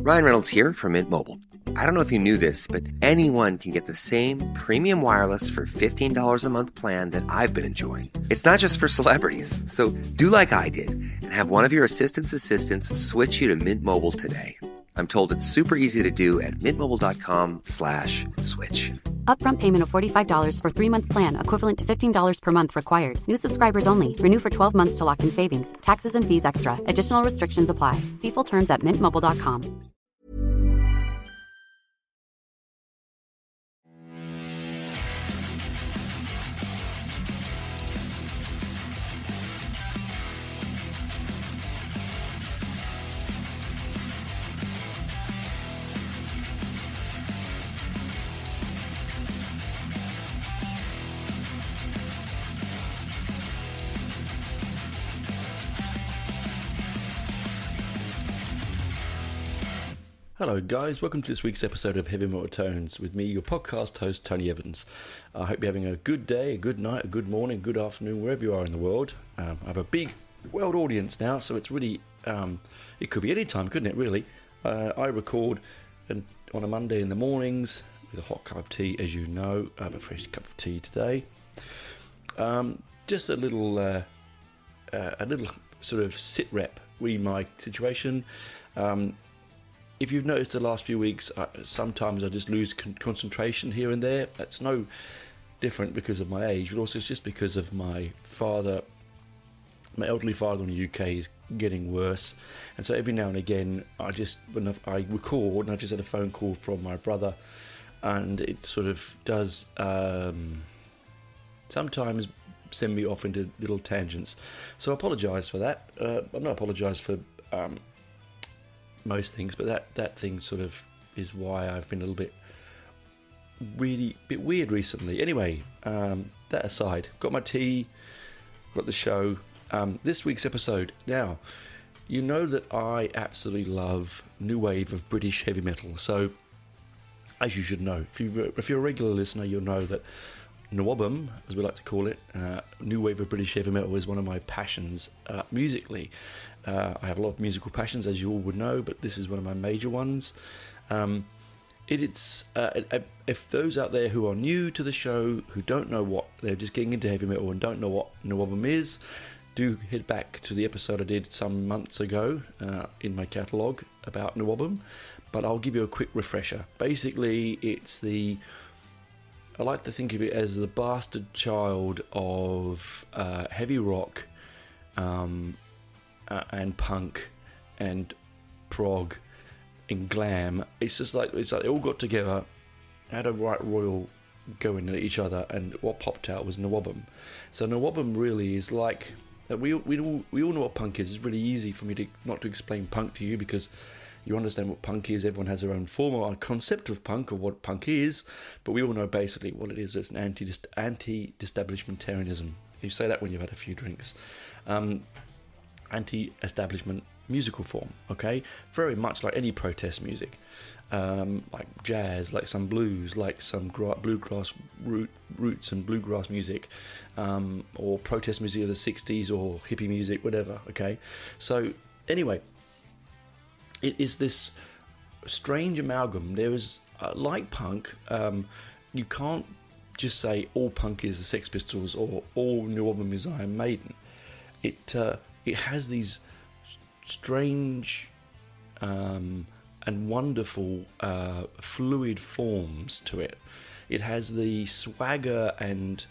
Ryan Reynolds here from Mint Mobile. I don't know if you knew this, but anyone can get the same premium wireless for $15 a month plan that I've been enjoying. It's not just for celebrities. So do like I did and have one of your assistants switch you to Mint Mobile today. I'm told it's super easy to do at mintmobile.com/switch. Upfront payment of $45 for 3-month plan, equivalent to $15 per month required. New subscribers only. Renew for 12 months to lock in savings. Taxes and fees extra. Additional restrictions apply. See full terms at mintmobile.com. Hello guys, welcome to this week's episode of Heavy Metal Tones with me, your podcast host, Tony Evans. I hope you're having a good day, a good night, a good morning, good afternoon, wherever you are in the world. I have a big world audience now, so it's really, it could be any time, couldn't it, really? I record on a Monday in the mornings with a hot cup of tea, as you know. I have a fresh cup of tea today. Just a little sort of sit-rep, my situation. If you've noticed the last few weeks, sometimes I just lose concentration here and there. That's no different because of my age, but also it's just because of my father. My elderly father in the UK is getting worse, and so every now and again, when I record, and I just had a phone call from my brother, and it sort of does sometimes send me off into little tangents. So I apologise for that. I'm not apologise for most things, but that thing sort of is why I've been a little bit weird recently. Anyway, that aside, got my tea, got the show. This week's episode. Now, you know that I absolutely love new wave of British heavy metal. So, as you should know, if you're a regular listener, you'll know that NWOBHM, as we like to call it, new wave of British heavy metal, is one of my passions musically. I have a lot of musical passions, as you all would know, but this is one of my major ones. If those out there who are new to the show, who don't know what, they're just getting into heavy metal and don't know what NWOBHM is, do head back to the episode I did some months ago in my catalogue about NWOBHM, but I'll give you a quick refresher. Basically, I like to think of it as the bastard child of heavy rock, and punk and prog and glam. It's like they all got together, had a right royal going at each other, and what popped out was NWOBHM. So NWOBHM really is like, we all know what punk is. It's really easy for me not to explain punk to you because you understand what punk is. Everyone has their own form or concept of punk or what punk is, but we all know basically what it is. It's an anti-establishmentarianism. You say that when you've had a few drinks. Anti-establishment musical form, okay? Very much like any protest music, like jazz, like some blues, like some bluegrass roots and bluegrass music, or protest music of the 60s or hippie music, whatever, okay? So anyway, it is this strange amalgam. There is, like punk, you can't just say all punk is the Sex Pistols or all NWOBHM is Iron Maiden. It has these strange and wonderful fluid forms to it. It has the swagger and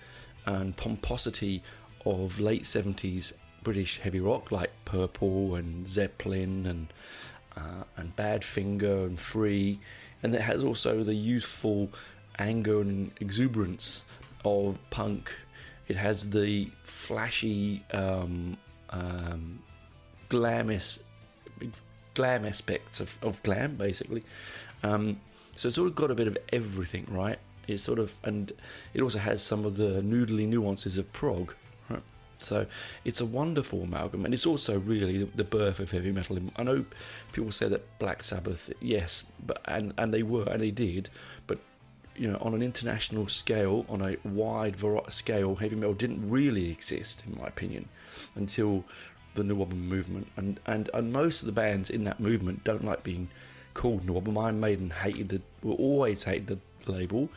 pomposity of late 70s British heavy rock like Purple and Zeppelin and Badfinger and Free, and it has also the youthful anger and exuberance of punk. It has the flashy glam aspects of glam, basically. So it's sort of got a bit of everything, right? It's sort of, and it also has some of the noodly nuances of prog, right? So it's a wonderful amalgam, and it's also really the birth of heavy metal. I know people say that Black Sabbath, yes, but and they did, but you know, on an international scale, on a wide scale, heavy metal didn't really exist, in my opinion, until the NWOBHM movement, and most of the bands in that movement don't like being called NWOBHM. Iron Maiden always hated the label.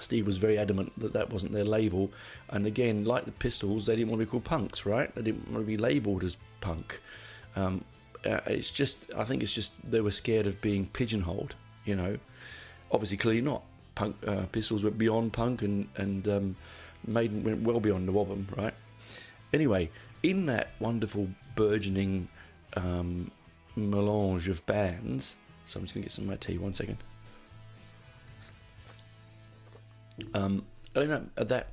Steve was very adamant that wasn't their label, and again, like the Pistols, they didn't want to be called punks, right? They didn't want to be labelled as punk. It's just, I think it's just they were scared of being pigeonholed, you know. Obviously, clearly not. Punk, Pistols went beyond punk, and Maiden went well beyond NWOBHM, right? Anyway, in that wonderful burgeoning melange of bands, so I'm just gonna get some of my tea. 1 second. That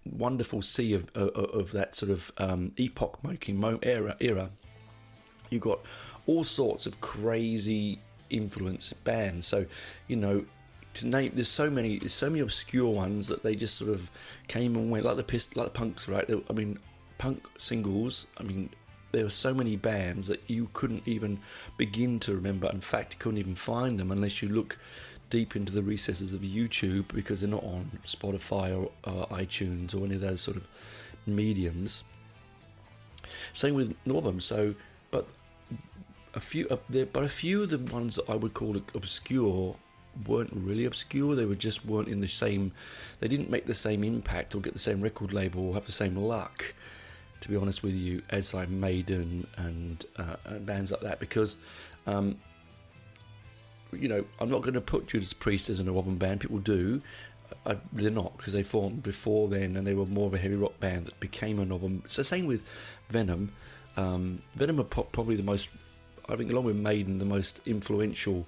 wonderful sea of that sort of epoch-making era, you got all sorts of crazy influence bands. So, you know, to name, there's so many obscure ones that they just sort of came and went, like the punks, right? I mean, punk singles. I mean, there were so many bands that you couldn't even begin to remember. In fact, you couldn't even find them unless you look deep into the recesses of YouTube, because they're not on Spotify or iTunes or any of those sort of mediums. Same with NWOBHM. So, but a few of the ones that I would call obscure weren't really obscure. They just weren't in the same. They didn't make the same impact or get the same record label or have the same luck, to be honest with you, as like Maiden and bands like that, because. You know, I'm not going to put Judas Priest as an NWOBHM band. People do. They're not, because they formed before then, and they were more of a heavy rock band that became a NWOBHM. So same with Venom. Venom are probably the most, I think, along with Maiden, the most influential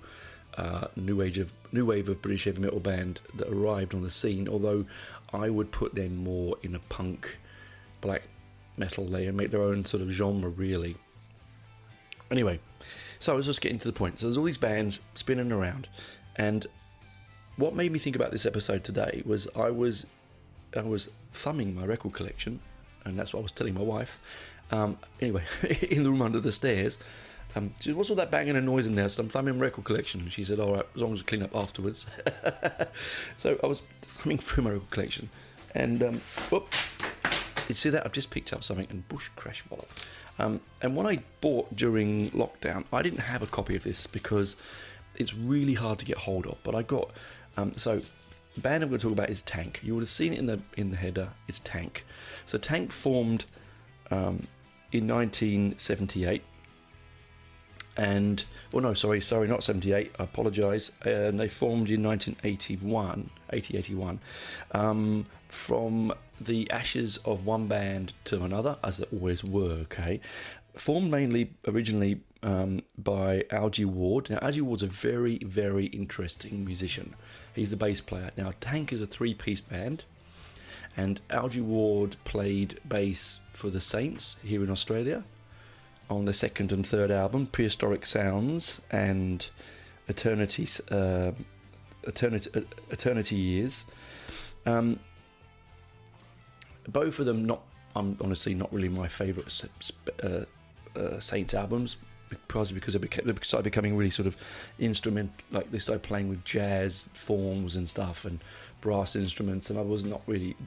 new wave of British heavy metal band that arrived on the scene. Although I would put them more in a punk, black metal. They make their own sort of genre, really. Anyway. So I was just getting to the point. So there's all these bands spinning around, and what made me think about this episode today was I was thumbing my record collection, and that's what I was telling my wife. Anyway, in the room under the stairs, she said, "What's all that banging and noise in there?" So I'm thumbing my record collection, and she said, "All right, as long as you clean up afterwards." So I was thumbing through my record collection, and whoop! You see that? I've just picked up something, and bush crash wallop. And what I bought during lockdown, I didn't have a copy of this because it's really hard to get hold of. But I got so the band I'm going to talk about is Tank. You would have seen it in the header. It's Tank. So Tank formed in 1978, and sorry, not 78. I apologise. And they formed in 1981, from the ashes of one band to another, as it always were, okay? Formed originally by Algie Ward. Now, Algie Ward's a very, very interesting musician. He's the bass player. Now, Tank is a three-piece band, and Algie Ward played bass for the Saints here in Australia on the second and third album, Prehistoric Sounds and Eternity Years. Both of them honestly not really my favourite Saints albums, because they started becoming really sort of instrument, like they started playing with jazz forms and stuff and brass instruments, and I was not really,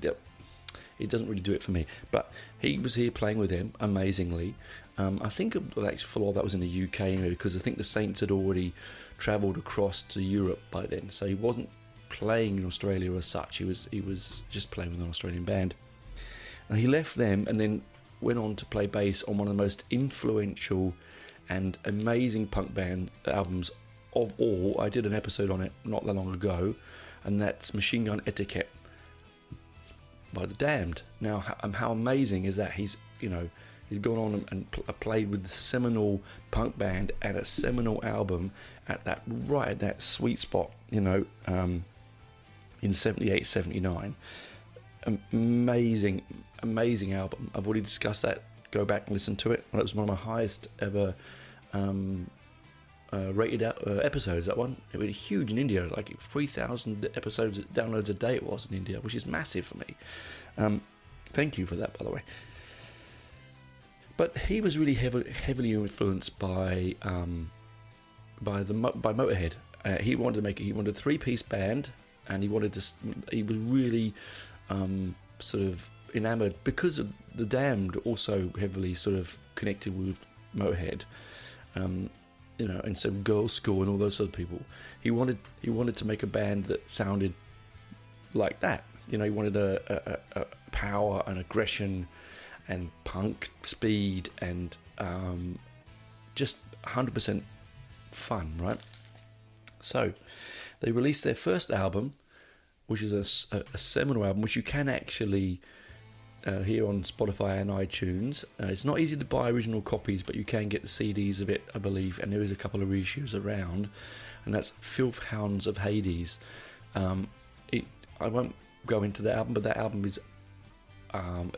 it doesn't really do it for me. But he was here playing with them amazingly. I think actually for a lot that was in the UK anyway, because I think the Saints had already travelled across to Europe by then, so he wasn't playing in Australia as such. He was just playing with an Australian band. And he left them and then went on to play bass on one of the most influential and amazing punk band albums of all. I did an episode on it not that long ago, and that's Machine Gun Etiquette by The Damned. Now, how amazing is that? He's gone on and played with the seminal punk band and a seminal album at that sweet spot, in 78, 79. Amazing album. I've already discussed that. Go back and listen to it. Well, it was one of my highest ever rated episodes. That one, it was huge in India, like 3,000 episodes downloads a day. It was in India, which is massive for me. Thank you for that, by the way. But he was really heavily influenced by Motorhead. He wanted a three-piece band, and he was really sort of enamoured, because of The Damned also heavily sort of connected with Motorhead. and some Girls' School and all those other people. He wanted to make a band that sounded like that. He wanted a power and aggression and punk speed and just 100% fun, right? So they released their first album, which is a seminal album, which you can actually hear on Spotify and iTunes. It's not easy to buy original copies, but you can get the CDs of it, I believe, and there is a couple of reissues around, and that's Filth Hounds of Hades. I won't go into the album, but that album is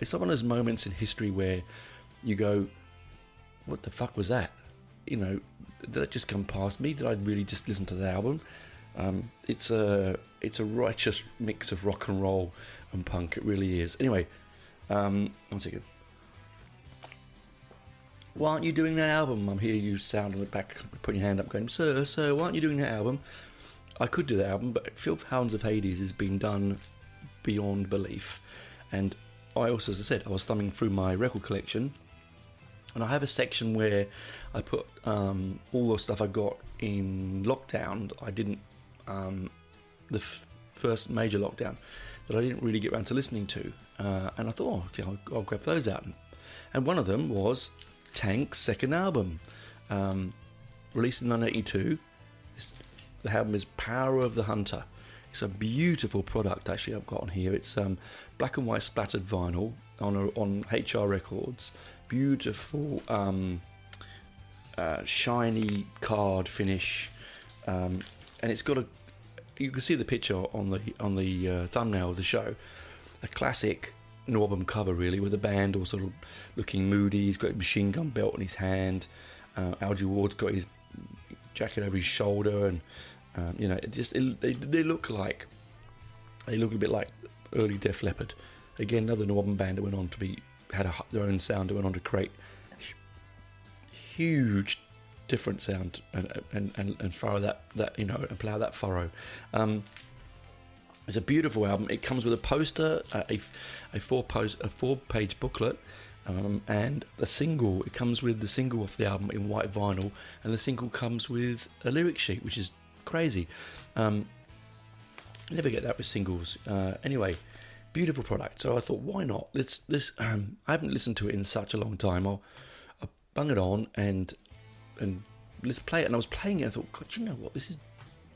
it's one of those moments in history where you go, what the fuck was that? Did that just come past me? Did I really just listen to the album? It's a righteous mix of rock and roll and punk. It really is. Anyway, one second. Why aren't you doing that album? I'm hearing you sound on the back, putting your hand up, going, Sir, why aren't you doing that album? I could do that album, but Filth Hounds of Hades has been done beyond belief. And I also, as I said, I was thumbing through my record collection, and I have a section where I put all the stuff I got in lockdown. I didn't, the first major lockdown, that I didn't really get around to listening to. And I thought, okay, I'll grab those out. And one of them was Tank's second album, released in 1982. The album is Power of the Hunter. It's a beautiful product, actually, I've got on here. It's black and white splattered vinyl on HR Records. Beautiful, shiny card finish, and it's got you can see the picture on the thumbnail of the show. A classic NWOBHM cover, really, with the band all sort of looking moody. He's got a machine gun belt in his hand. Algie Ward's got his jacket over his shoulder, and they look a bit like early Def Leppard. Again, another NWOBHM band that went on to had their own sound, that went on to create huge different sound and furrow that and plough that furrow. It's a beautiful album. It comes with a poster, a 4-page booklet, and a single. It comes with the single off the album in white vinyl, and the single comes with a lyric sheet, which is crazy. You never get that with singles. Anyway, beautiful product. So I thought, why not? I haven't listened to it in such a long time. I'll bung it on and let's play it. And I was playing it, I thought, God, you know what? This is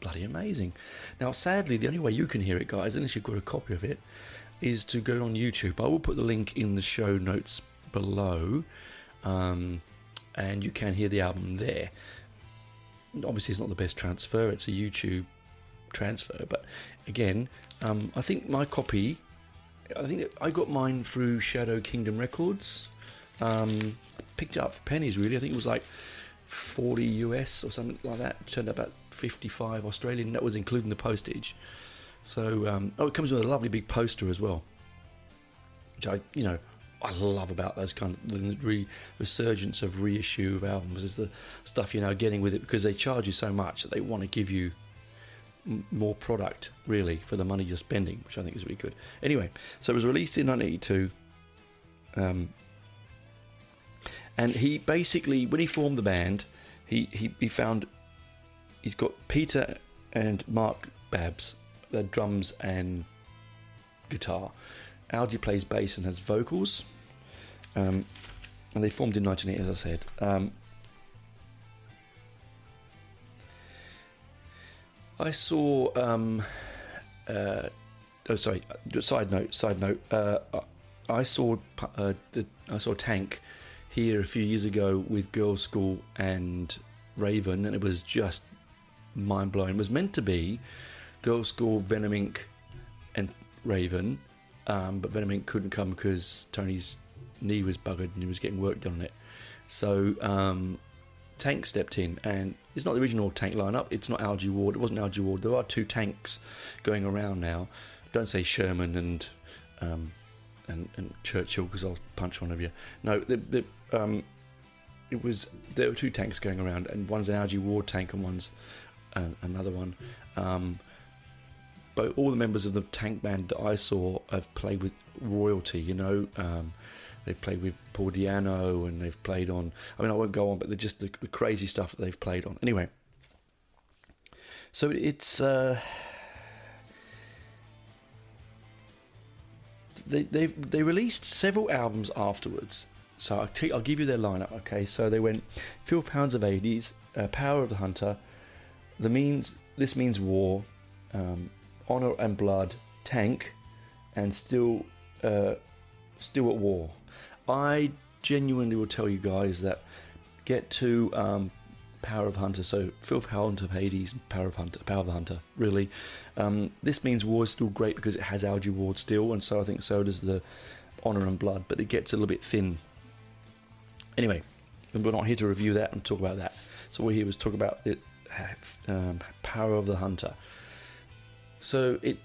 bloody amazing. Now, sadly, the only way you can hear it, guys, unless you've got a copy of it, is to go on YouTube. I will put the link in the show notes below, and you can hear the album there. Obviously, it's not the best transfer. It's a YouTube transfer, but again, I think my copy, I got mine through Shadow Kingdom Records. Picked it up for pennies, really. I think it was like 40 US or something like that. It turned out about 55 Australian. That was including the postage. So, it comes with a lovely big poster as well, which I love about those kind of the resurgence of reissue of albums, is the stuff you're now getting with it, because they charge you so much that they want to give you more product, really, for the money you're spending, which I think is really good. Anyway, so it was released in 1982, and he basically, when he formed the band, he found he's got Peter and Mark Babs, the drums and guitar. Algie plays bass and has vocals, and they formed in 1980, as I said. I saw. Side note. I saw Tank here a few years ago with Girls' School and Raven, and it was just mind blowing. It was meant to be Girls' School, Venom Inc. and Raven, but Venom Inc. couldn't come because Tony's knee was buggered and he was getting work done on it. So Tank stepped in, and it's not the original Tank lineup. It's not Algie Ward. It wasn't Algie Ward. There are two Tanks going around now. Don't say Sherman and Churchill, because I'll punch one of you. No, there were two Tanks going around, and one's an Algie Ward tank and one's another one. But all the members of the Tank band that I saw have played with royalty. They've played with Paul Di'Anno, and they've played on. I mean, I won't go on, but they're just the crazy stuff that they've played on. Anyway, so it's they released several albums afterwards. So I'll give you their lineup. Okay, so they went 12 Pounds of 80s, Power of the Hunter, This Means War, Honor and Blood, Tank, and Still at War. I genuinely will tell you guys that get to Power of Hunter, so Phil Pounds of Hades, Power of the Hunter, really. This Means War is still great because it has Algie Ward still, and so I think so does the Honor and Blood, but it gets a little bit thin. Anyway, we're not here to review that and talk about that. So we're here to talk about it, Power of the Hunter. So it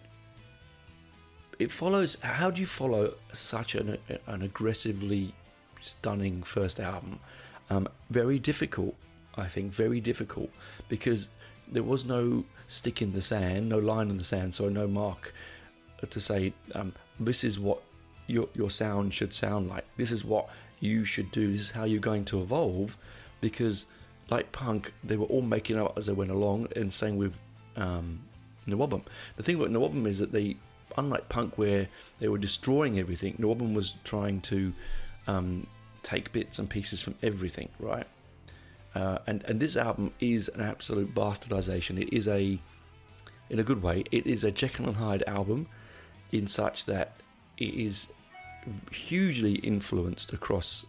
follows. How do you follow such an aggressively stunning first album? Very difficult, I think. Very difficult, because there was no stick in the sand, no line in the sand, so no mark to say this is what your sound should sound like. This is what you should do. This is how you're going to evolve, because like punk, they were all making up as they went along, and same with NWOBHM. The thing about NWOBHM is that they, unlike punk where they were destroying everything, NWOBHM was trying to take bits and pieces from everything, right? And this album is an absolute bastardization. It is in a good way, it is a Jekyll and Hyde album, in such that it is hugely influenced across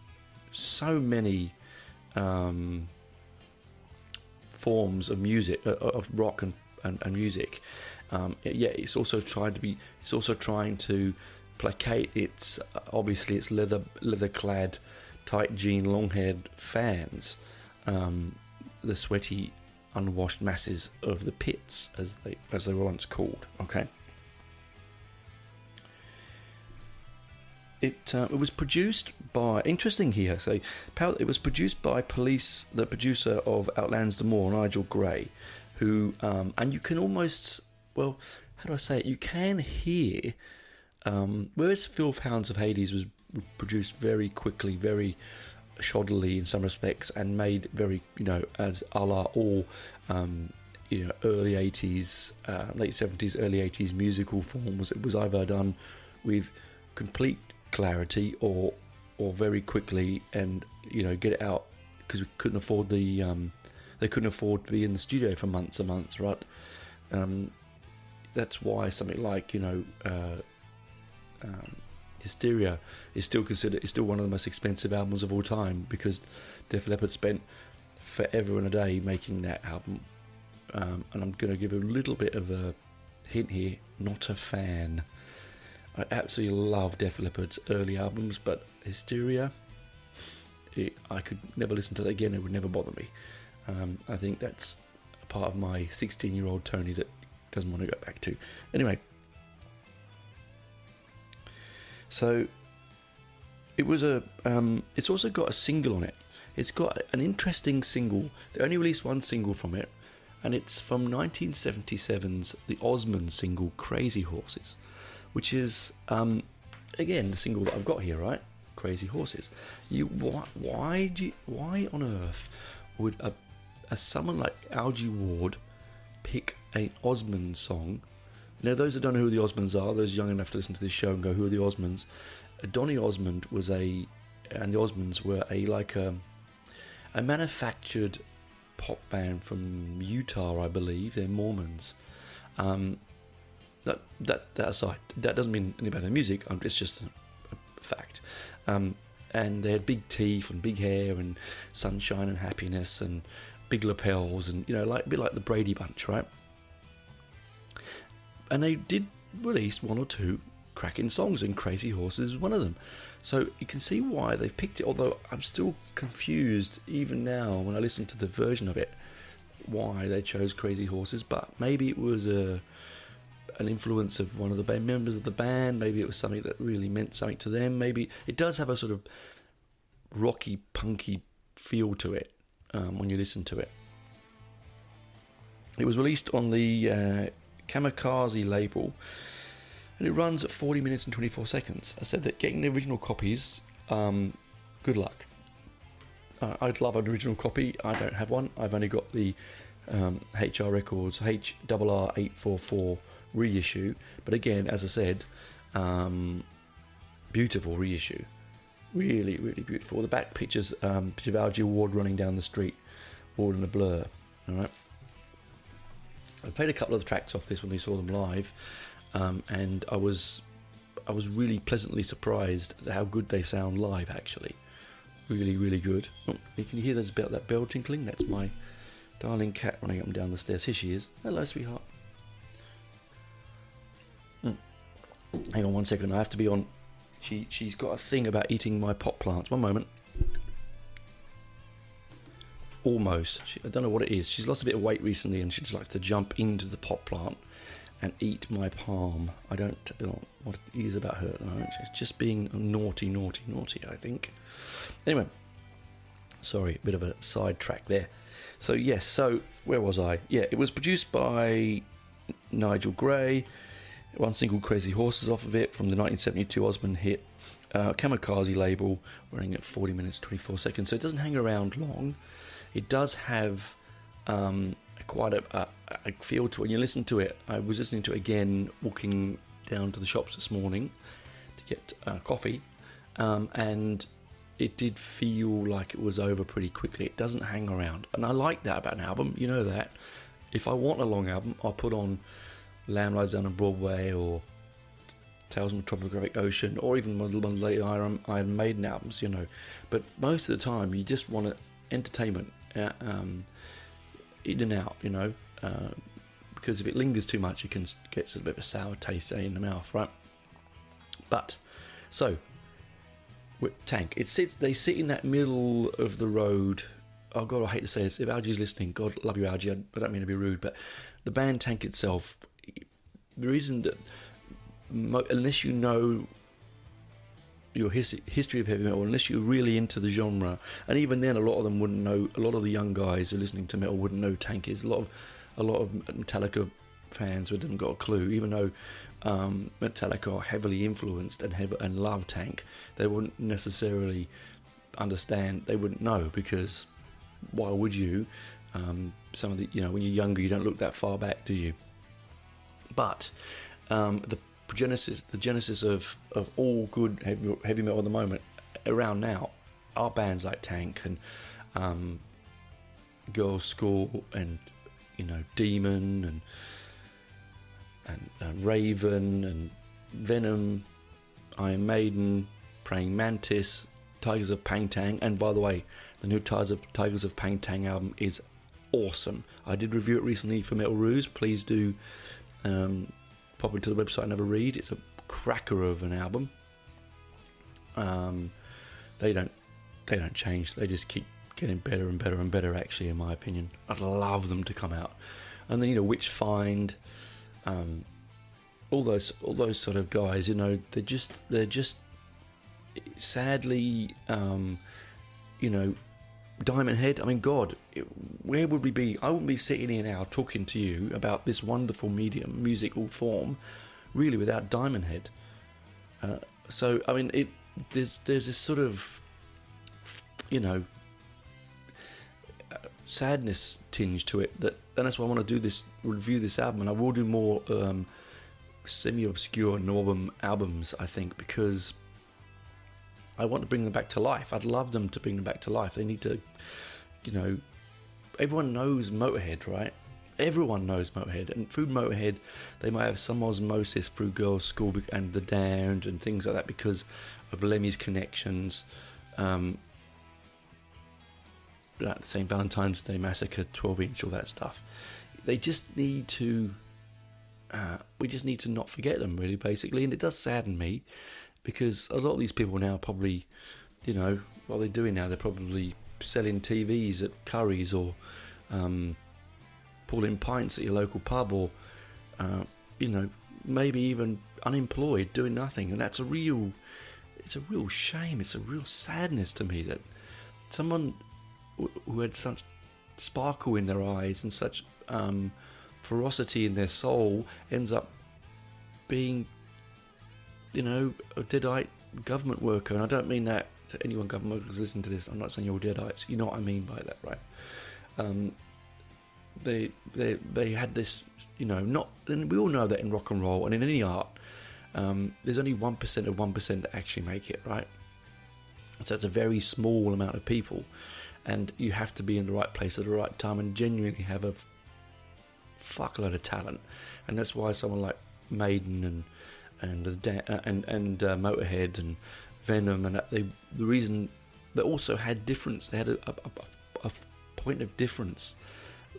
so many forms of music, of rock and music. It's also trying to placate its obviously its leather-clad, tight jean, long-haired fans, the sweaty, unwashed masses of the pits, as they were once called. Okay. It was produced by, interesting here, so it was produced by the producer of Outlands the Moor, Nigel Gray, who, and you can almost, well, how do I say it, you can hear, whereas Phil Pounds of Hades was produced very quickly, very shoddily in some respects, and made very, as a la all, early 80s, late 70s, early 80s musical forms. It was either done with complete clarity or very quickly, and get it out, because we couldn't afford they couldn't afford to be in the studio for months and months, right? That's why something like Hysteria is still one of the most expensive albums of all time, because Def Leppard spent forever and a day making that album. And I'm going to give a little bit of a hint here. Not a fan. I absolutely love Def Leppard's early albums, but Hysteria, I could never listen to that again. It would never bother me. I think that's a part of my 16-year-old Tony that doesn't want to go back to. Anyway, so it was it's also got a single on it. It's got an interesting single. They only released one single from it, and it's from 1977's The Osmonds single, Crazy Horses, which is, again, the single that I've got here, right? Crazy Horses. Why on earth would someone like Algie Ward pick an Osmonds song? Now, those that don't know who the Osmonds are, those young enough to listen to this show and go, who are the Osmonds? Donny Osmond and the Osmonds were a manufactured pop band from Utah, I believe. They're Mormons. That aside, that doesn't mean anything about their music. It's just a fact. And they had big teeth and big hair and sunshine and happiness and big lapels and a bit like the Brady Bunch, right? And they did release one or two cracking songs, and Crazy Horses is one of them. So you can see why they picked it, although I'm still confused even now when I listen to the version of it, why they chose Crazy Horses. But maybe it was an influence of one of the band members of the band. Maybe it was something that really meant something to them. Maybe it does have a sort of rocky, punky feel to it when you listen to it. It was released on the Kamikaze label, and it runs at 40 minutes and 24 seconds. I said that getting the original copies good luck. I'd love an original copy. I don't have one. I've only got the HR Records HRR 844 reissue. But again, as I said, beautiful reissue. Really, really beautiful. The back pictures picture of Algie Ward running down the street, all in a blur. All right. I played a couple of the tracks off this when we saw them live, and I was really pleasantly surprised at how good they sound live. Actually, really, really good. Oh, you can hear that bell tinkling. That's my darling cat running up and down the stairs. Here she is. Hello, sweetheart. Hang on one second. I have to be on. She's got a thing about eating my pot plants. One moment. Almost. I don't know what it is. She's lost a bit of weight recently, and she just likes to jump into the pot plant and eat my palm. I don't know what it is about her. She's just being naughty, I think. Anyway, sorry, a bit of a side track there. So yes, so where was I? Yeah, it was produced by Nigel Gray. One single, Crazy Horses, off of it from the 1972 Osmond hit. Kamikaze label, running at 40 minutes 24 seconds. So it doesn't hang around long. It does have quite a feel to it. When you listen to it, I was listening to it again, walking down to the shops this morning to get coffee, and it did feel like it was over pretty quickly. It doesn't hang around, and I like that about an album. You know that. If I want a long album, I'll put on Lamb Lies Down on Broadway, or Tales from the Topographic Ocean, or even one of the later Iron Maiden albums, you know. But most of the time, you just want entertainment, in and out, you know, because if it lingers too much, it can get a bit of a sour taste in the mouth, right? But so with Tank, they sit in that middle of the road. Oh God, I hate to say this. If Algie's listening, God love you, Algie. I don't mean to be rude, but the band Tank itself, the reason that unless you know your history of heavy metal, unless you're really into the genre, and even then a lot of them wouldn't know. A lot of the young guys who are listening to metal wouldn't know Tank is. A lot of Metallica fans who haven't got a clue, even though Metallica are heavily influenced and love Tank, they wouldn't necessarily understand. They wouldn't know, because why would you? Some of the, you know, when you're younger, you don't look that far back, do you? But the genesis of all good heavy metal at the moment around now are bands like Tank and Girls' School, and you know, Demon and Raven and Venom, Iron Maiden, Praying Mantis, Tigers of Pangtang. And by the way, the new Tigers of Pangtang album is awesome. I did review it recently for Metal Ruse. Please do pop into the website and have a read. It's a cracker of an album. They don't change. They just keep getting better and better and better, actually, in my opinion. I'd love them to come out. And then, you know, Witchfind, all those sort of guys, you know, they're just sadly, you know, Diamond Head. I mean, God, where would we be? I wouldn't be sitting here now talking to you about this wonderful musical form, really, without Diamond Head. So, I mean, there's this sort of, you know, sadness tinge to it, and that's why I want to review this album, and I will do more semi-obscure NWOBHM albums, I think, because I want to bring them back to life. I'd love them to bring them back to life. They need to, you know, everyone knows Motorhead, right? Everyone knows Motorhead, and through Motorhead, they might have some osmosis through Girls' School and The Damned and things like that because of Lemmy's connections. Like the St. Valentine's Day Massacre, 12-inch, all that stuff. They just need to, we just need to not forget them, really, basically. And it does sadden me, because a lot of these people now probably, you know, what they're doing now, they're probably selling TVs at Curry's, or pulling pints at your local pub, or, you know, maybe even unemployed, doing nothing. And it's a real shame. It's a real sadness to me that someone who had such sparkle in their eyes and such ferocity in their soul ends up being, you know, a deadite government worker. And I don't mean that to anyone government who's listening to this, I'm not saying you're all Deadites. You know what I mean by that, right? They had this, not, and we all know that in rock and roll and in any art, there's only 1% of 1% that actually make it, right? So it's a very small amount of people, and you have to be in the right place at the right time and genuinely have a fuckload of talent. And that's why someone like Maiden and Motorhead and Venom, and the reason they also had difference, they had a point of difference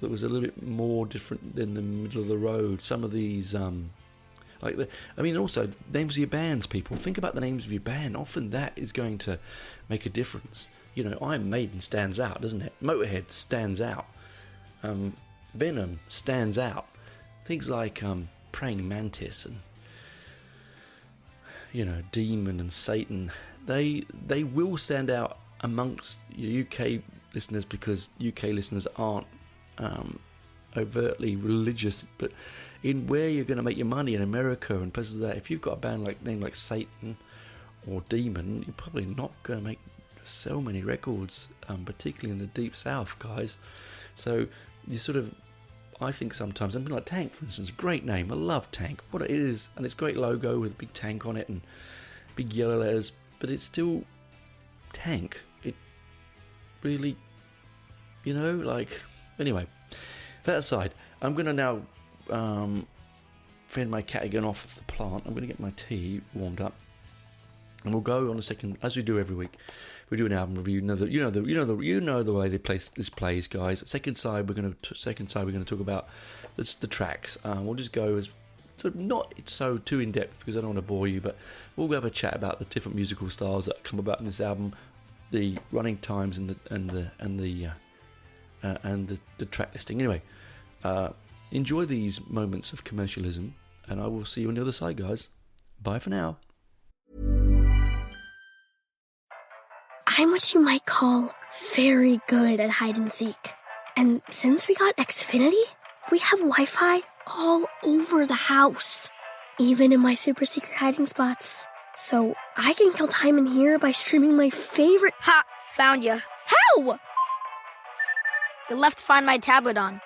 that was a little bit more different than the middle of the road. Some of these also names of your bands, people think about the names of your band. Often that is going to make a difference. Iron Maiden stands out, doesn't it? Motorhead stands out. Venom stands out. Things like Praying Mantis and Demon and Satan, they will stand out amongst your UK listeners, because UK listeners aren't overtly religious, but in where you're going to make your money in America and places like that, if you've got a band named like Satan or Demon, you're probably not going to make so many records, particularly in the deep south, guys. So you sort of, I think sometimes, something like Tank, for instance, great name, I love Tank, what it is, and it's a great logo with a big tank on it and big yellow letters, but it's still Tank. It really, anyway, that aside, I'm going to now fend my cat again off of the plant. I'm going to get my tea warmed up, and we'll go on a second, as we do every week. We do an album review. You know the way this plays, guys. Second side, we're going to talk about the tracks. We'll just go as sort of not so too in depth, because I don't want to bore you, but we'll have a chat about the different musical styles that come about in this album, the running times, and the track listing. Anyway, enjoy these moments of commercialism, and I will see you on the other side, guys. Bye for now. I'm what you might call very good at hide and seek. And since we got Xfinity, we have Wi-Fi all over the house, even in my super secret hiding spots. So I can kill time in here by streaming my favorite... Ha! Found you. How? You left Find My tablet on.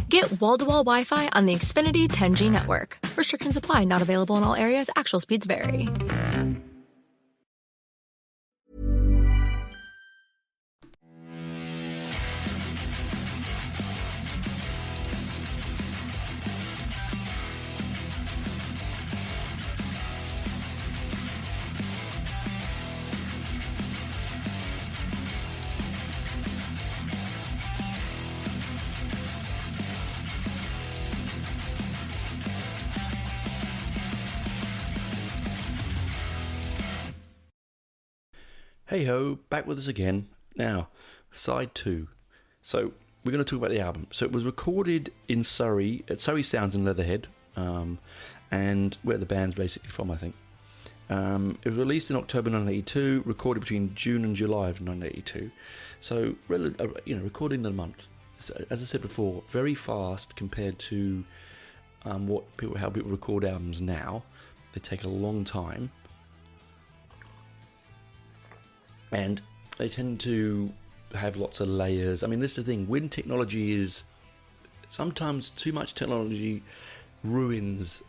Get wall-to-wall Wi-Fi on the Xfinity 10G network. Restrictions apply. Not available in all areas. Actual speeds vary. Hey ho, back with us again. Now, side 2. So, we're going to talk about the album. So, it was recorded in Surrey, at Surrey Sounds in Leatherhead, and where the band's basically from, I think. It was released in October 1982, recorded between June and July of 1982. So, recording in a month. So, as I said before, very fast compared to how people record albums now. They take a long time. And they tend to have lots of layers. I mean, this is the thing. When technology is... Sometimes too much technology ruins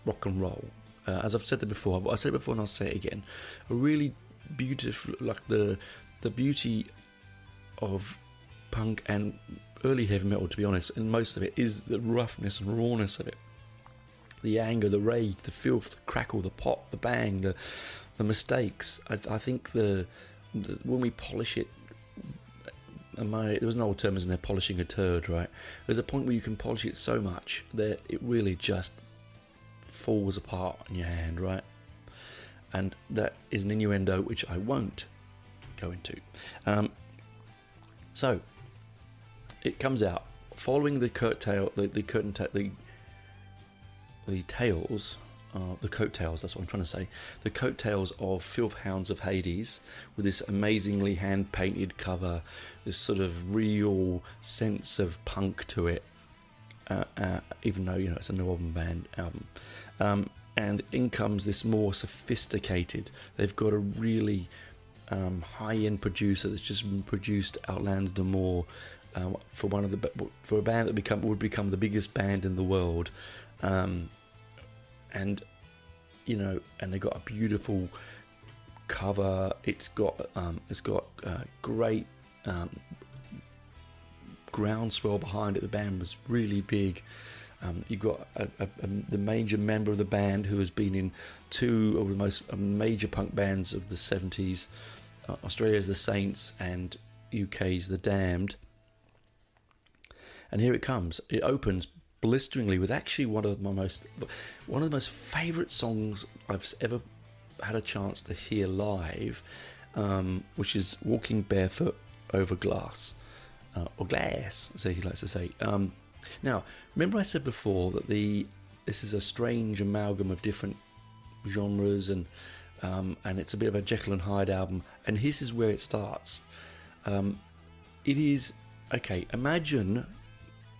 rock and roll. As I've said that before. I said it before and I'll say it again. A really beautiful... Like the beauty of punk and early heavy metal, to be honest, and most of it, is the roughness and rawness of it. The anger, the rage, the filth, the crackle, the pop, the bang, the mistakes. I think the when we polish it, there was an old term, isn't there, polishing a turd, right? There's a point where you can polish it so much that it really just falls apart in your hand, right? And that is an innuendo which I won't go into. So it comes out following the coattails, that's what I'm trying to say, the coattails of Filth Hounds of Hades, with this amazingly hand-painted cover, this sort of real sense of punk to it, even though, it's a NWOBHM band album. and in comes this more sophisticated. They've got a really high-end producer that's just produced Outlands de More for a band that would become the biggest band in the world, and and they got a beautiful cover. It's got great groundswell behind it. The band was really big. You've got the major member of the band who has been in two of the most major punk bands of the 70s. Australia's the Saints and UK's the Damned. And here it comes. It opens blisteringly with actually one of the most favourite songs I've ever had a chance to hear live, which is "Walking Barefoot Over Glass," or glass, as he likes to say. Now, remember I said before that this is a strange amalgam of different genres, and it's a bit of a Jekyll and Hyde album, and this is where it starts. It is, okay, imagine,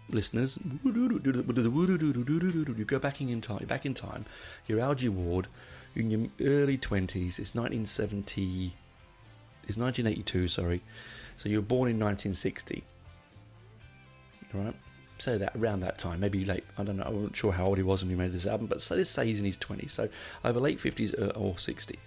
listeners, you go back in time, you're Algie Ward, you're in your early 20s, it's 1982, sorry, so you were born in 1960, right? Say that around that time, maybe late, I don't know, I'm not sure how old he was when he made this album, but let's say he's in his 20s, so either late 50s or 60.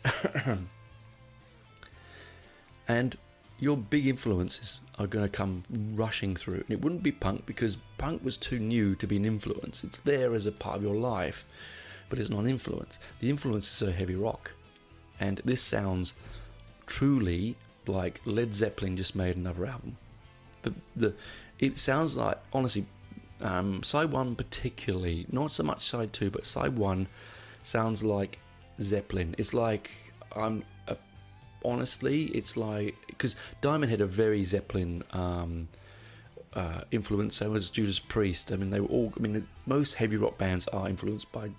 And your big influences are going to come rushing through. And it wouldn't be punk, because punk was too new to be an influence. It's there as a part of your life, but it's not an influence. The influences are heavy rock. And this sounds truly like Led Zeppelin just made another album. But it sounds like, honestly, side one particularly, not so much side two, but side one sounds like Zeppelin. It's like, honestly, it's like, because Diamond had a very Zeppelin influence, so was Judas Priest. I mean, they were all, most heavy rock bands are influenced by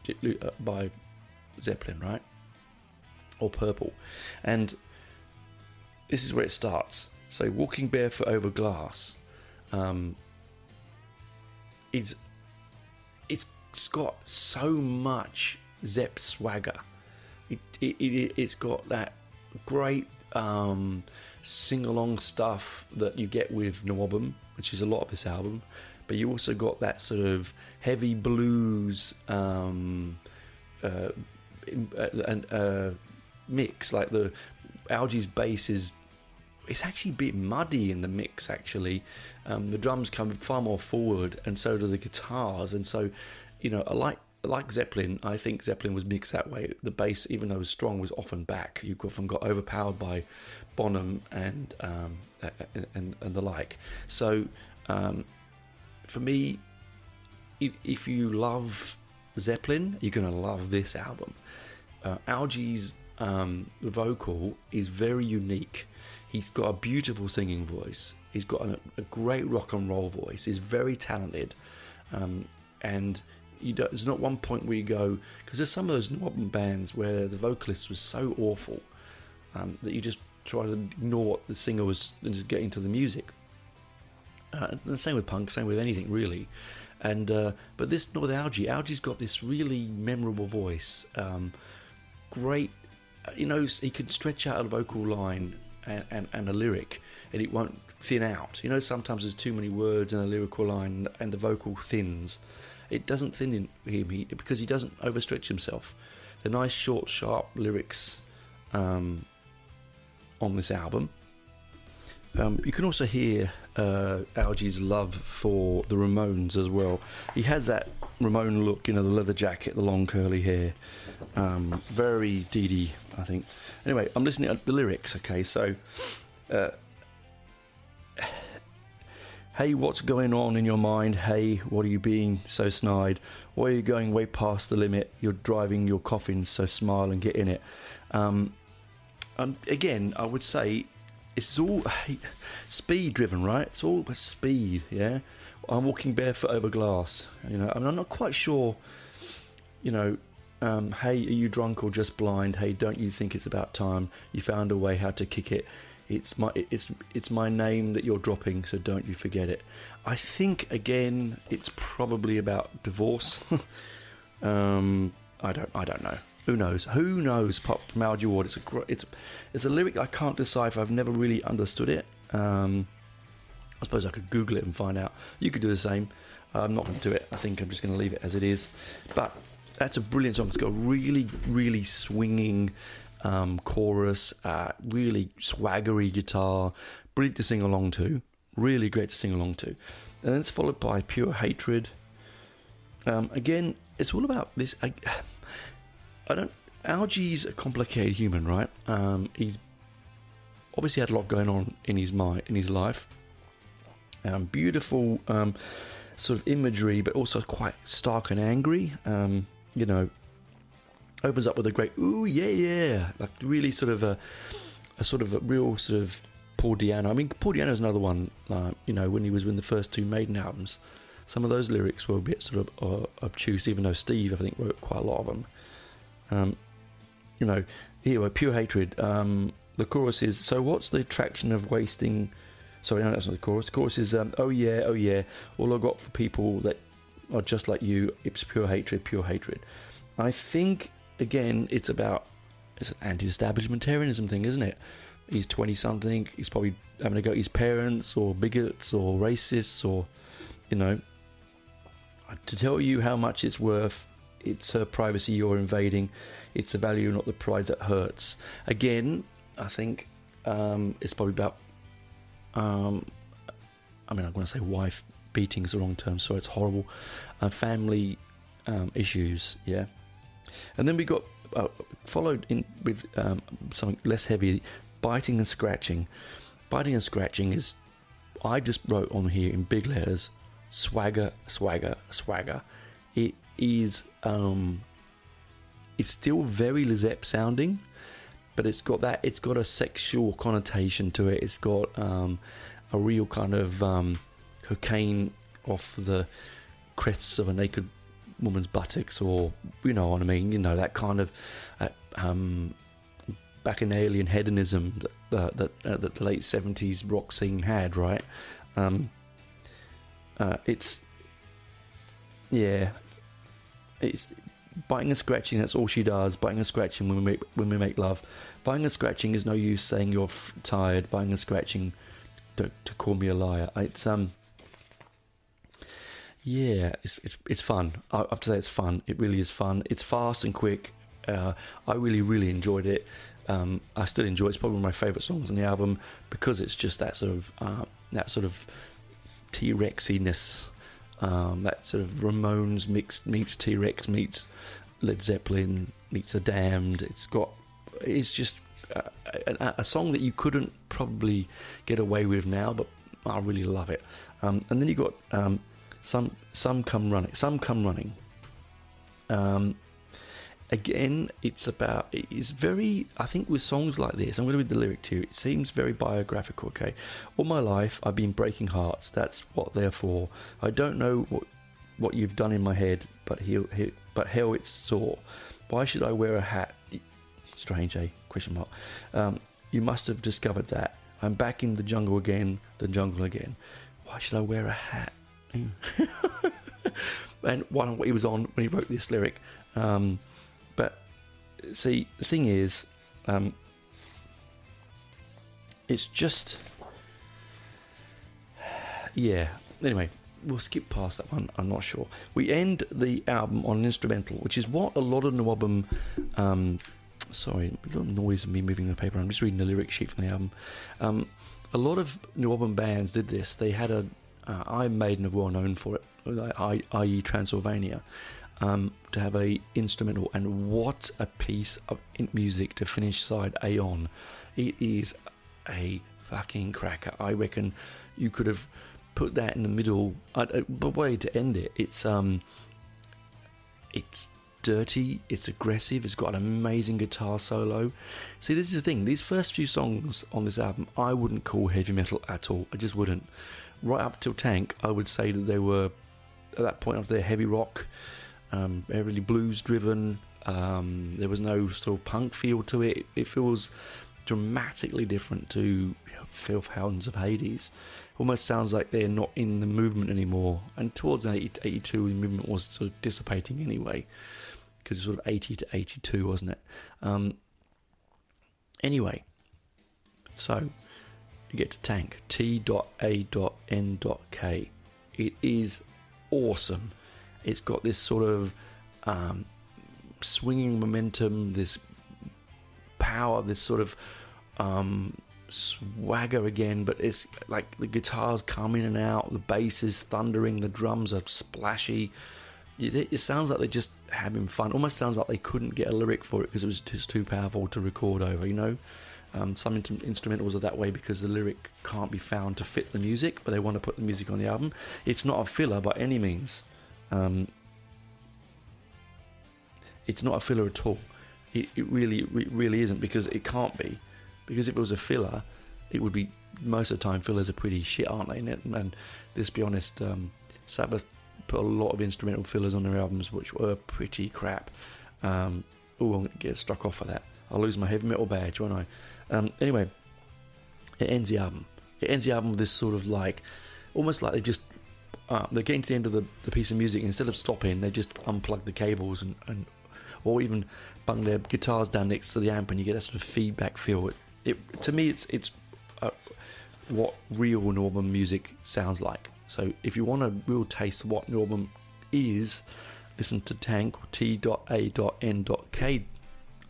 Zeppelin, right? Or Purple. And this is where it starts. So, Walking Barefoot Over Glass, it's got so much Zepp swagger. It's got that great sing-along stuff that you get with NWOBHM, which is a lot of this album, but you also got that sort of heavy blues mix. Like the Algie's bass it's actually a bit muddy in the mix, actually. The drums come far more forward, and so do the guitars. And so, I like Zeppelin. I think Zeppelin was mixed that way. The bass, even though it was strong, was often back. You often got overpowered by Bonham and the like. So, for me, if you love Zeppelin, you're going to love this album. Algie's vocal is very unique. He's got a beautiful singing voice. He's got a great rock and roll voice. He's very talented. And there's not one point where you go, because there's some of those NWOBHM bands where the vocalist was so awful that you just try to ignore what the singer was and just get into the music. And the same with punk, same with anything really. And but this, not with Algie. Algie's got this really memorable voice. Great, he can stretch out a vocal line and a lyric, and it won't thin out. Sometimes there's too many words in a lyrical line and the vocal thins. It doesn't thin in him because he doesn't overstretch himself. The nice short sharp lyrics on this album. You can also hear Algie's love for the Ramones as well. He has that Ramone look, the leather jacket, the long curly hair. Very Dee Dee, I think. Anyway, I'm listening to the lyrics, okay, so... Hey, what's going on in your mind? Hey, what are you being so snide? Why are you going way past the limit? You're driving your coffin, so smile and get in it. Again, I would say it's all speed driven, right? It's all about speed, yeah? I'm walking barefoot over glass, I'm not quite sure, hey, are you drunk or just blind? Hey, don't you think it's about time you found a way how to kick it? It's my name that you're dropping, so don't you forget it. I think, again, it's probably about divorce. I don't know. Who knows? Pop from Al Jawad. It's a lyric I can't decipher. I've never really understood it. I suppose I could Google it and find out. You could do the same. I'm not going to do it. I think I'm just going to leave it as it is. But that's a brilliant song. It's got a really, really swinging chorus, really swaggery guitar, brilliant to sing along to, really great to sing along to. And then it's followed by Pure Hatred. Again, it's all about this. Algie's a complicated human, right? He's obviously had a lot going on in his life. Beautiful sort of imagery, but also quite stark and angry. Opens up with a great "ooh yeah," like really sort of a real sort of Paul Di'Anno. I mean, Paul Di'Anno is another one. When he was in the first two Maiden albums, some of those lyrics were a bit sort of obtuse, even though Steve, I think, wrote quite a lot of them. Here, Pure Hatred. The chorus is, so what's the attraction of wasting... Sorry, no, that's not the chorus. The chorus is, oh yeah, all I got for people that are just like you, it's pure hatred. I think, again, it's an anti-establishmentarianism thing, isn't it? He's 20-something, he's probably having to go at his parents, or bigots, or racists, or, to tell you how much it's worth, it's her privacy you're invading. It's the value, not the pride, that hurts. Again, I think it's probably about... I'm going to say wife beating is the wrong term, so it's horrible. Family issues, yeah. And then we got followed in with something less heavy, biting and scratching. Biting and scratching is... I just wrote on here in big letters, swagger. It is... it's still very Led Zepp sounding, but it's got a sexual connotation to it. It's got a real kind of cocaine off the crests of a naked woman's buttocks, or you know what I mean, that kind of bacchanalian hedonism that the late 70s rock scene had, right? It's biting and scratching. That's all she does. Biting and scratching when we make love. Biting and scratching is no use saying you're tired. Biting and scratching to call me a liar. It's it's fun. I have to say it's fun. It really is fun. It's fast and quick. I really enjoyed it. I still enjoy it. It's probably one of my favourite songs on the album because it's just that sort of T-Rexiness. That sort of Ramones meets T-Rex meets Led Zeppelin meets The Damned. It's just a song that you couldn't probably get away with now, but I really love it. And then you got Some Come Running. Again, it's very, I think with songs like this, I'm going to read the lyric to you, it seems very biographical, okay? All my life, I've been breaking hearts, that's what they're for. I don't know what you've done in my head, but hell, it's sore. Why should I wear a hat? Strange, eh? Question mark. You must have discovered that. I'm back in the jungle again. Why should I wear a hat? And what he was on when he wrote this lyric. But see, the thing is, it's just, anyway, we'll skip past that one. I'm not sure. We end the album on an instrumental, which is what a lot of NWOBHM, sorry, a little noise of me moving the paper. I'm just reading the lyric sheet from the album. A lot of NWOBHM bands did this. They had Iron Maiden are well known for it, i.e. Transylvania, to have a instrumental, and what a piece of music to finish side A on. It is a fucking cracker. I reckon you could have put that in the middle, but way to end it. It's dirty, it's aggressive, it's got an amazing guitar solo. See, this is the thing, these first few songs on this album I wouldn't call heavy metal at all. I just wouldn't. Right up till Tank, I would say that they were, at that point, after their heavy rock, really blues driven. There was no sort of punk feel to it. It feels dramatically different to Filth Hounds of Hades. Almost sounds like they're not in the movement anymore. And towards 82, the movement was sort of dissipating anyway. because it's sort of 80 to 82, wasn't it? Anyway, so you get to Tank, T.A.N.K. It is awesome. It's got this sort of swinging momentum, this power, this sort of swagger again, but it's like the guitars come in and out, the bass is thundering, the drums are splashy. It sounds like they're just having fun. Almost sounds like they couldn't get a lyric for it because it was just too powerful to record over, you know. Some instrumentals are that way because the lyric can't be found to fit the music, but they want to put the music on the album. It's not a filler by any means. It's not a filler at all. It really isn't, because it can't be. Because if it was a filler, it would be, most of the time fillers are pretty shit, aren't they? And let's be honest, Sabbath put a lot of instrumental fillers on their albums which were pretty crap. I'm going to get struck off for that. I'll lose my heavy metal badge, won't I? Anyway, it ends the album. It ends the album with this sort of like, almost like they just, they're getting to the end of the piece of music, and instead of stopping, they just unplug the cables and or even bung their guitars down next to the amp, and you get a sort of feedback feel. To me, it's what real NWOBHM music sounds like. So if you want a real taste of what NWOBHM is, listen to Tank, T.A.N.K,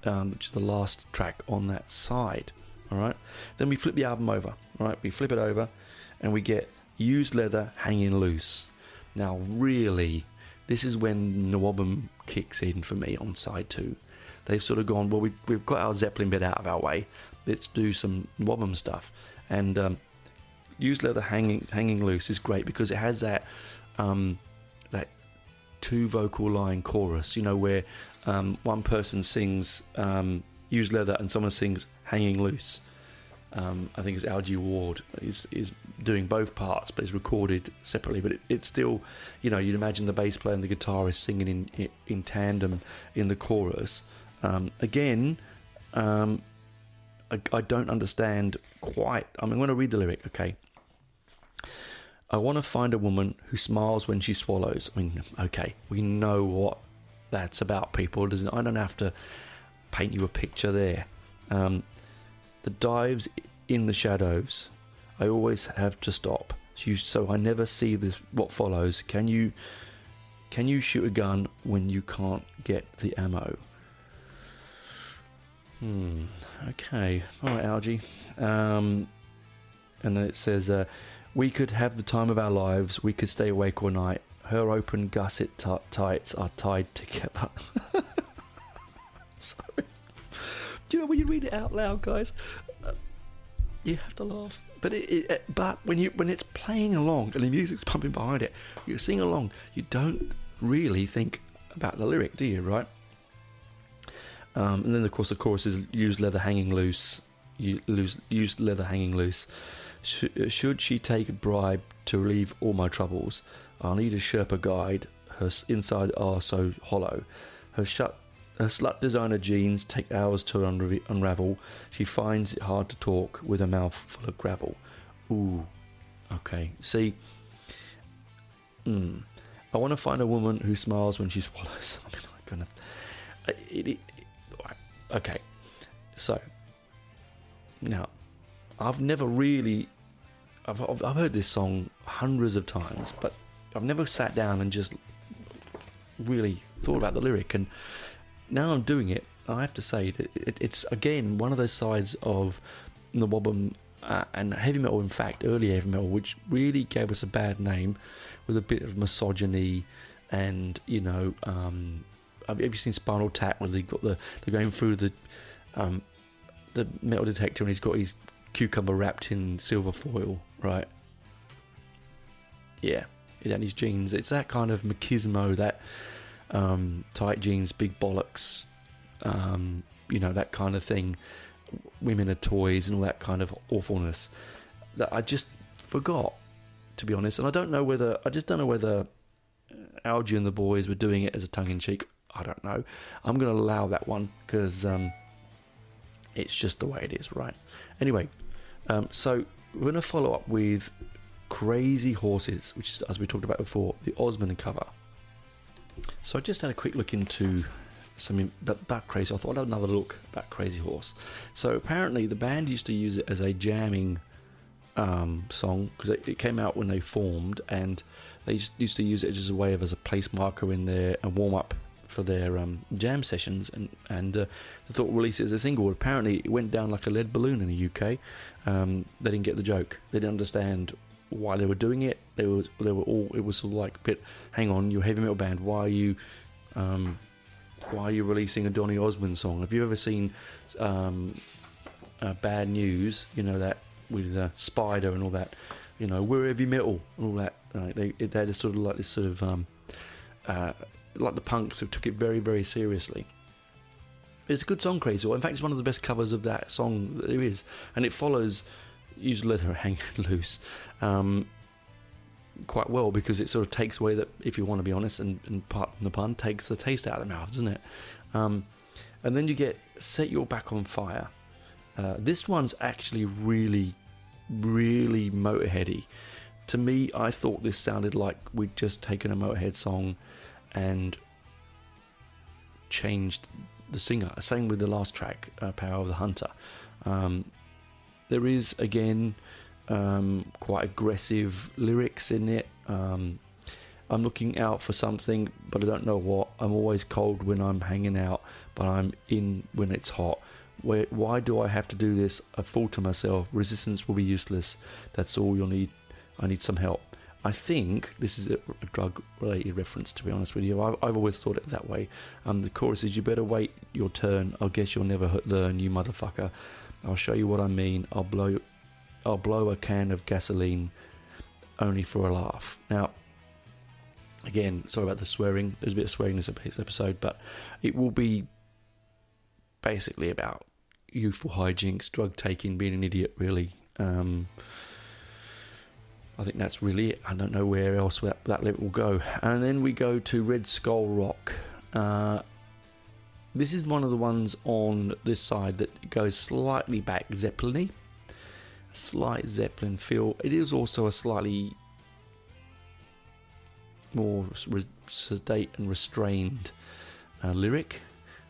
which is the last track on that side. All right. Then we flip the album over. All right. We flip it over, and we get Used Leather, Hanging Loose. Now, really, this is when NWOBHM kicks in for me on side 2. They've sort of gone, well, we've got our Zeppelin bit out of our way. Let's do some NWOBHM stuff. And Used Leather, Hanging Loose is great because it has that that 2 vocal line chorus, you know, where one person sings Used Leather and someone sings Hanging Loose. I think it's Algie Ward is doing both parts, but it's recorded separately. But it's still, you know, you'd imagine the bass player and the guitarist singing in tandem in the chorus. Again, I don't understand quite. I'm going to read the lyric, okay? I want to find a woman who smiles when she swallows. I mean, okay, we know what that's about, people. I don't have to paint you a picture there. The dives in the shadows, I always have to stop, so I never see what follows. Can you shoot a gun when you can't get the ammo? Okay, all right, Algie. And then it says, we could have the time of our lives. We could stay awake all night. Her open gusset tights are tied together. Sorry. Do you know when you read it out loud, guys? You have to laugh. But but when it's playing along and the music's pumping behind it, you sing along. You don't really think about the lyric, do you? Right? And then of course the chorus is used leather hanging loose. Used leather hanging loose. Should she take a bribe to relieve all my troubles? I'll need a Sherpa guide. Her inside are so hollow. Her slut designer jeans take hours to unravel. She finds it hard to talk with a mouth full of gravel. Ooh, okay. See, I want to find a woman who smiles when she swallows. I mean, I'm gonna. Okay, so now I've never really. I've heard this song hundreds of times, but I've never sat down and just really thought about the lyric. And now I'm doing it, I have to say that it's again one of those sides of the NWOBHM and heavy metal, in fact, early heavy metal, which really gave us a bad name with a bit of misogyny. And you know, have you seen Spinal Tap, where they're going through the metal detector and he's got his cucumber wrapped in silver foil, right? Yeah, and his jeans. It's that kind of machismo, that tight jeans, big bollocks, you know, that kind of thing. Women are toys and all that kind of awfulness that I just forgot, to be honest. And I don't know whether Algie and the boys were doing it as a tongue-in-cheek. I don't know. I'm going to allow that one because it's just the way it is, right? Anyway, so we're going to follow up with Crazy Horses, which is, as we talked about before, the Osmond cover. So I just had a quick look into Bat Crazy. I thought I'd have another look at Crazy Horse. So apparently the band used to use it as a jamming song, because it came out when they formed, and they just used to use it as a way of as a place marker in there and warm up for their jam sessions, and they thought release it as a single. Apparently it went down like a lead balloon in the UK. They didn't get the joke. They didn't understand why they were doing it. They were all, it was sort of like a bit, hang on, you're a heavy metal band, why are you releasing a Donny Osmond song? Have you ever seen Bad News, you know, that with Spider and all that, you know, we're heavy metal and all that, right? They're sort of like this sort of like the punks who took it very, very seriously. It's a good song, Crazy Horse. In fact, it's one of the best covers of that song that there is, and it follows Use Leather Hang Loose quite well, because it sort of takes away that, if you want to be honest, and pardon the pun, takes the taste out of the mouth, doesn't it? And then you get Set Your Back on Fire. This one's actually really, really Motorheady. To me, I thought this sounded like we'd just taken a Motorhead song and changed the singer. Same with the last track, Power of the Hunter. There is, again, quite aggressive lyrics in it. I'm looking out for something, but I don't know what. I'm always cold when I'm hanging out, but I'm in when it's hot. Why do I have to do this? A fool to myself. Resistance will be useless. That's all you'll need. I need some help. I think this is a drug-related reference, to be honest with you. I've always thought it that way. The chorus is, you better wait your turn. I guess you'll never learn, you motherfucker. I'll show you what I mean. I'll blow a can of gasoline only for a laugh. Now, again, sorry about the swearing. There's a bit of swearing in this episode, but it will be basically about youthful hijinks, drug taking, being an idiot, really. I think that's really it. I don't know where else that lyric will go. And then we go to Red Skull Rock. This is one of the ones on this side that goes slightly back Zeppelin-y. Slight Zeppelin feel. It is also a slightly more sedate and restrained lyric.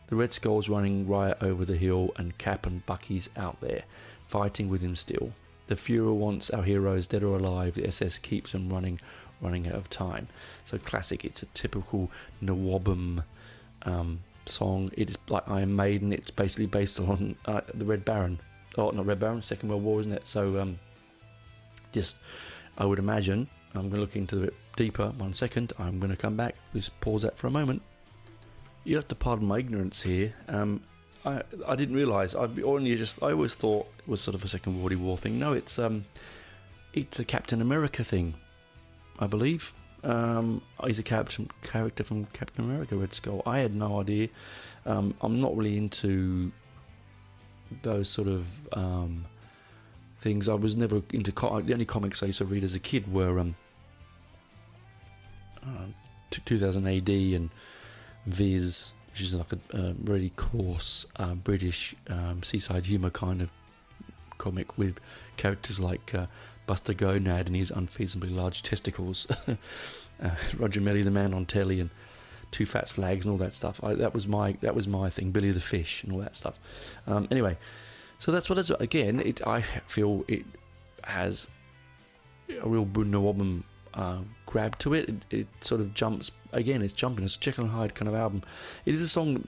The Red Skull's running riot over the hill, and Cap and Bucky's out there fighting with him still. The Führer wants our heroes dead or alive. The SS keeps them running out of time. So classic. It's a typical NWOBHM song. It is like Iron Maiden. It's basically based on the Red Baron. Oh, not Red Baron, Second World War, isn't it? So just, I would imagine, I'm going to look into it deeper. 1 second. I'm going to come back. Just pause that for a moment. You have to pardon my ignorance here. I didn't realise. I always thought it was sort of a Second World War thing. No, it's a Captain America thing, I believe. He's a character from Captain America, Red Skull. I had no idea. I'm not really into those sort of things. I was never into the only comics I used to read as a kid were 2000 AD and Viz, which is like a really coarse British seaside humour kind of comic with characters like Buster Gonad and his unfeasibly large testicles, Roger Melly the Man on Telly, and Two Fat Slags and all that stuff. That was my thing. Billy the Fish and all that stuff. Anyway, so that's what it's again. I feel it has a real NWOBHM grab to it. It sort of jumps again. It's jumping. It's a Jekyll and Hyde kind of album. It is a song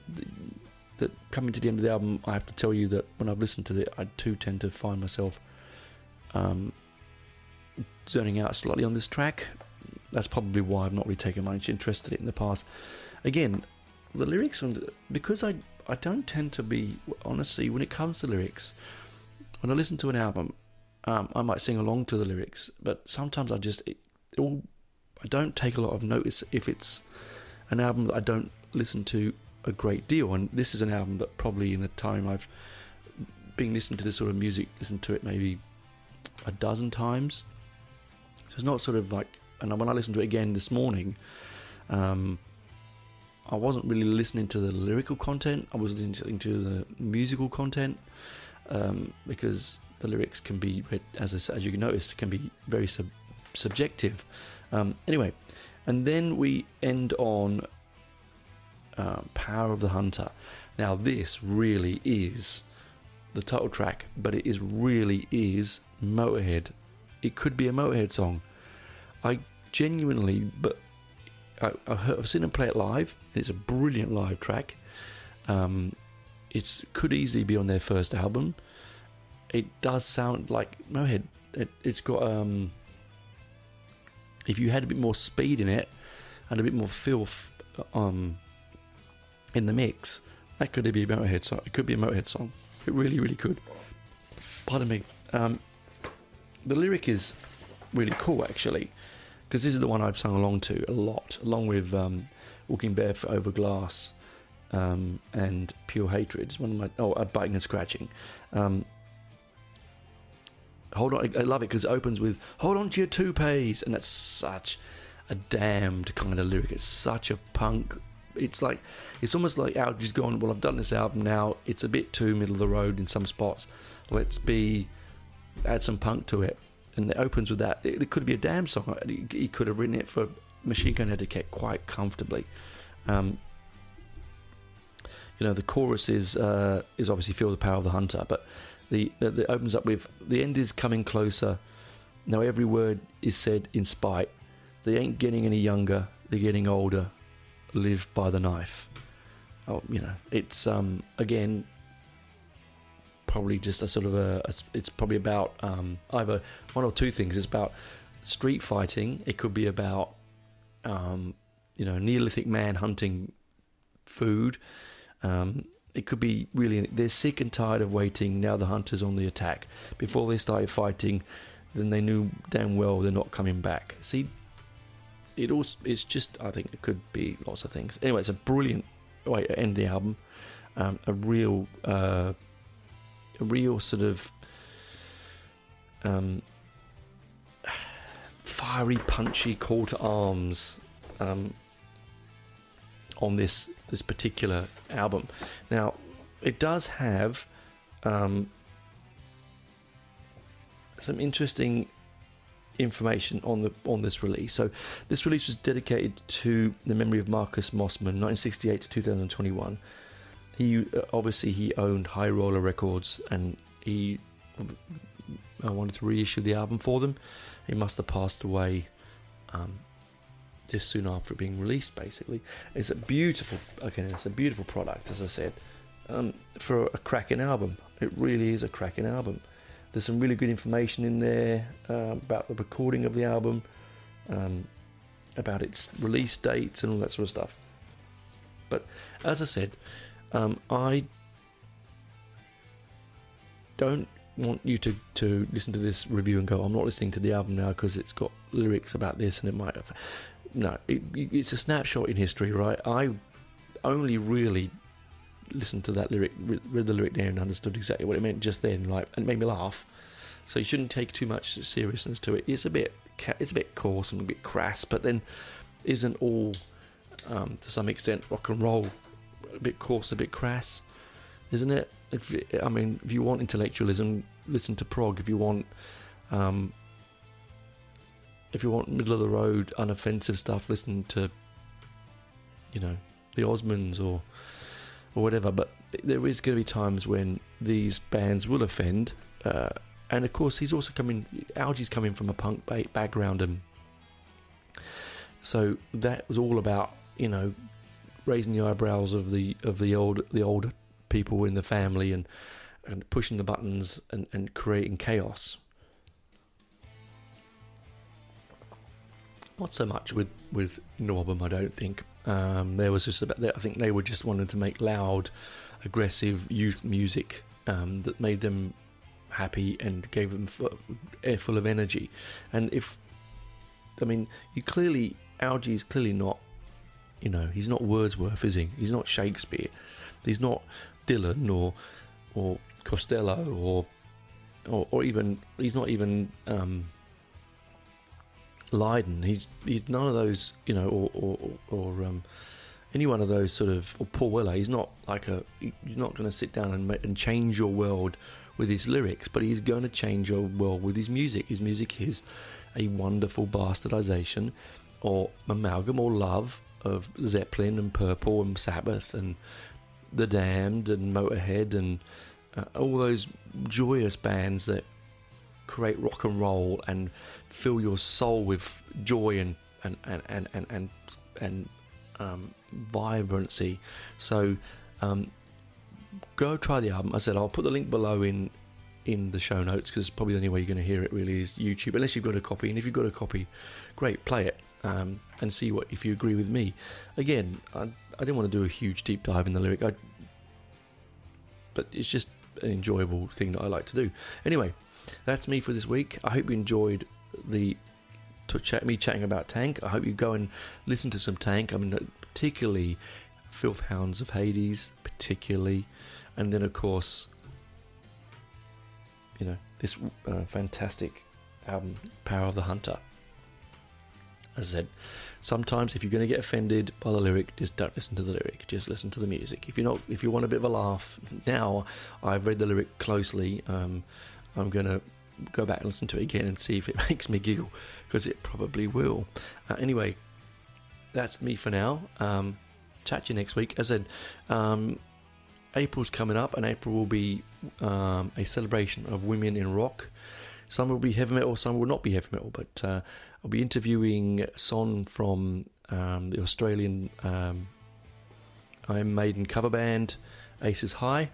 that coming to the end of the album, I have to tell you that when I've listened to it, I too tend to find myself zoning out slightly on this track. That's probably why I've not really taken much interest in it in the past. Again, the lyrics, because I don't tend to be, honestly, when it comes to lyrics, when I listen to an album, I might sing along to the lyrics, but sometimes I don't take a lot of notice if it's an album that I don't listen to a great deal. And this is an album that probably in the time I've been listening to this sort of music, listened to it maybe a dozen times. So it's not sort of like, and when I listened to it again this morning, I wasn't really listening to the lyrical content. I was listening to the musical content, because the lyrics can be read, as you can notice, can be very subjective. Anyway, and then we end on Power of the Hunter. Now this really is the title track, but it really is Motorhead. It could be a Motorhead song. I genuinely, but I've seen them play it live. It's a brilliant live track. It could easily be on their first album. It does sound like Motorhead. It's got if you had a bit more speed in it and a bit more filth in the mix, that could be a Motorhead song. It could be a Motorhead song. It really, really could. Pardon me. The lyric is really cool, actually, because this is the one I've sung along to a lot, along with Walking Barefoot Over Glass and Pure Hatred. It's one of my... Biting and Scratching. Hold on, I love it because it opens with "Hold on to your toupees," and that's such a damned kind of lyric. It's such a punk. It's almost like Algie's gone, well, I've done this album now. It's a bit too middle of the road in some spots. Add some punk to it, and it opens with that. It could be a damn song. He could have written it for Machine Gun Etiquette quite comfortably. The chorus is obviously "Feel the Power of the Hunter," but it opens up with "The end is coming closer. Now every word is said in spite. They ain't getting any younger. They're getting older. Live by the knife." It's again probably just a sort of it's probably about either one or two things. It's about street fighting. It could be about Neolithic man hunting food. It could be really, they're sick and tired of waiting. Now the hunter's on the attack. Before they started fighting, then they knew damn well they're not coming back. See, it's just, I think it could be lots of things. Anyway, it's a brilliant way to end the album. A real sort of fiery, punchy call to arms on this particular album. Now, it does have some interesting information on this release. So this release was dedicated to the memory of Marcus Mossman, 1968 to 2021. He owned High Roller Records, and he wanted to reissue the album for them. He must have passed away just soon after it being released. Basically, it's a beautiful product, as I said, for a cracking album. It really is a cracking album. There's some really good information in there about the recording of the album, about its release dates and all that sort of stuff. But as I said, I don't want you to listen to this review and go, I'm not listening to the album now because it's got lyrics about this and it might have... No, it's a snapshot in history, right? I only really listened to that lyric, read the lyric there and understood exactly what it meant just then, and it made me laugh. So you shouldn't take too much seriousness to it. It's a bit coarse and a bit crass, but then isn't all to some extent rock and roll a bit coarse, a bit crass, isn't it? If you want intellectualism, listen to prog. If you want middle of the road, unoffensive stuff, listen to the Osmonds or whatever. But there is going to be times when these bands will offend, and of course Algie's coming from a punk background, and so that was all about raising the eyebrows of the older people in the family and pushing the buttons and creating chaos. Not so much with NWOBHM, I don't think. There was just about that. I think they were just wanting to make loud, aggressive youth music that made them happy and gave them full of energy. And Algie's clearly not, he's not Wordsworth, is he? He's not Shakespeare. He's not Dylan or Costello or even, he's not even Lydon. He's none of those, or any one of those sort of, or Paul Weller. He's not he's not going to sit down and change your world with his lyrics, but he's going to change your world with his music. His music is a wonderful bastardization or amalgam or love of Zeppelin and Purple and Sabbath and The Damned and Motorhead and all those joyous bands that create rock and roll and fill your soul with joy and vibrancy. So go try the album. I said I'll put the link below in the show notes, because probably the only way you're going to hear it really is YouTube, unless you've got a copy. And if you've got a copy, great, play it and see if you agree with me. Again, I didn't want to do a huge deep dive in the lyric, but it's just an enjoyable thing that I like to do. Anyway, that's me for this week. I hope you enjoyed me chatting about Tank. I hope you go and listen to some Tank. I mean, particularly Filth Hounds of Hades, and then of course, this fantastic album, Power of the Hunter. As I said, sometimes if you're going to get offended by the lyric, just don't listen to the lyric. Just listen to the music. If you want a bit of a laugh, now I've read the lyric closely. I'm going to go back and listen to it again and see if it makes me giggle, because it probably will. Anyway, that's me for now. Chat to you next week. As I said, April's coming up, and April will be a celebration of women in rock. Some will be heavy metal, some will not be heavy metal, but I'll be interviewing Son from the Australian Iron Maiden cover band, Aces High.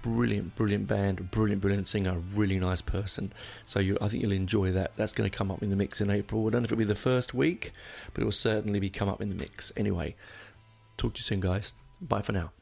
Brilliant band, brilliant singer, really nice person. So I think you'll enjoy that. That's going to come up in the mix in April. I don't know if it'll be the first week, but it will certainly come up in the mix. Anyway, talk to you soon, guys. Bye for now.